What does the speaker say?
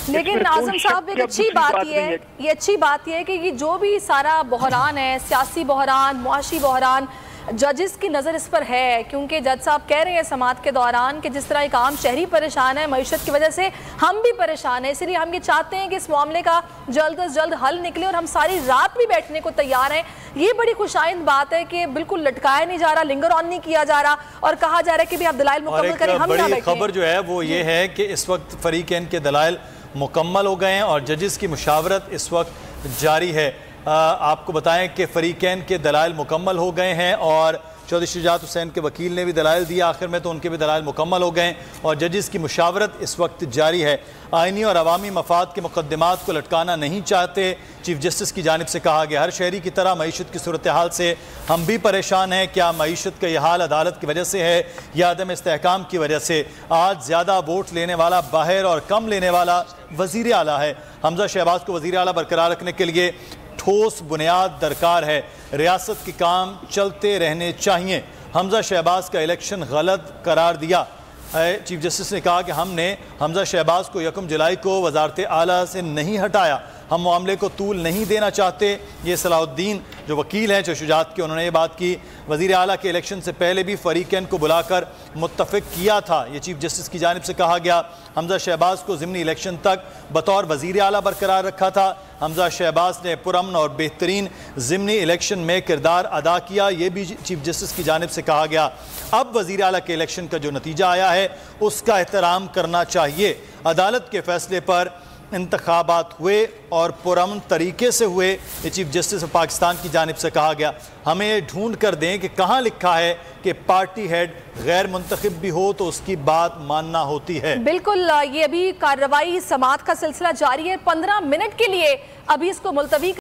लेकिन आजम साहब एक अच्छी बात ये अच्छी बात है कि ये जो भी सारा बहरान है, सियासी बहरान, मुआशी बहरान, जजेस की नज़र इस पर है, क्योंकि जज साहब कह रहे हैं समात के दौरान कि जिस तरह एक आम शहरी परेशान है मईशत की वजह से, हम भी परेशान हैं। इसलिए हम ये चाहते हैं कि इस मामले का जल्द से जल्द हल निकले और हम सारी रात भी बैठने को तैयार हैं। ये बड़ी खुशाइंद बात है कि बिल्कुल लटकाया नहीं जा रहा, लिंगर ऑन नहीं किया जा रहा और कहा जा रहा है कि भी आप दलाइल मुकम्मल करें, हम यहाँ बैठे। खबर जो है वो ये है कि इस वक्त फरीकैन के दलाइल मुकम्मल हो गए हैं और जजेस की मुशावरत इस वक्त जारी है। आपको बताएं कि फरीकैन के दलाइल मुकम्मल हो गए हैं और चौधरी शुजात हुसैन के वकील ने भी दलाइल दिया आखिर में, तो उनके भी दलाइल मुकम्मल हो गए और जजेस की मुशावरत इस वक्त जारी है। आइनी और अवामी मफाद के मुकदमात को लटकाना नहीं चाहते। चीफ जस्टिस की जानिब से कहा गया, हर शहरी की तरह मईशत की सूरत हाल से हम भी परेशान हैं। क्या मईशत का यह हाल अदालत की वजह से है या अदम इस्तेहकाम की वजह से? आज ज़्यादा वोट लेने वाला बाहर और कम लेने वाला वज़ीर आला है। हमजा शहबाज को वज़ीर आला बरकरार रखने के लिए ठोस बुनियाद दरकार है। रियासत के काम चलते रहने चाहिए। हमजा शहबाज का इलेक्शन गलत करार दिया। चीफ जस्टिस ने कहा कि हमने हमजा शहबाज को 1 जुलाई को वजारत आला से नहीं हटाया, हम मामले को तूल नहीं देना चाहते। ये सलाहुद्दीन जो वकील हैं शुजात के, उन्होंने ये बात की। वज़ीर आला के इलेक्शन से पहले भी फरीकैन को बुलाकर मुत्तफ़िक किया था, ये चीफ जस्टिस की जानिब से कहा गया। हमजा शहबाज को ज़िमनी इलेक्शन तक बतौर वज़ीर आला बरकरार रखा था। हमजा शहबाज ने पुरअमन और बेहतरीन ज़िमनी इलेक्शन में किरदार अदा किया, ये भी चीफ जस्टिस की जानिब से कहा गया। अब वज़ीर आला के इलेक्शन का जो नतीजा आया है उसका एहतराम करना चाहिए। अदालत के फैसले पर इंतखाबात हुए और पुरअमन तरीके से हुए, ये चीफ जस्टिस ऑफ पाकिस्तान की जानिब से कहा गया। हमें ये ढूंढ कर दें कि कहाँ लिखा है कि पार्टी हेड गैर मुंतखब भी हो तो उसकी बात मानना होती है। बिल्कुल, ये अभी कार्रवाई समात का सिलसिला जारी है। 15 मिनट के लिए अभी इसको मुलतवी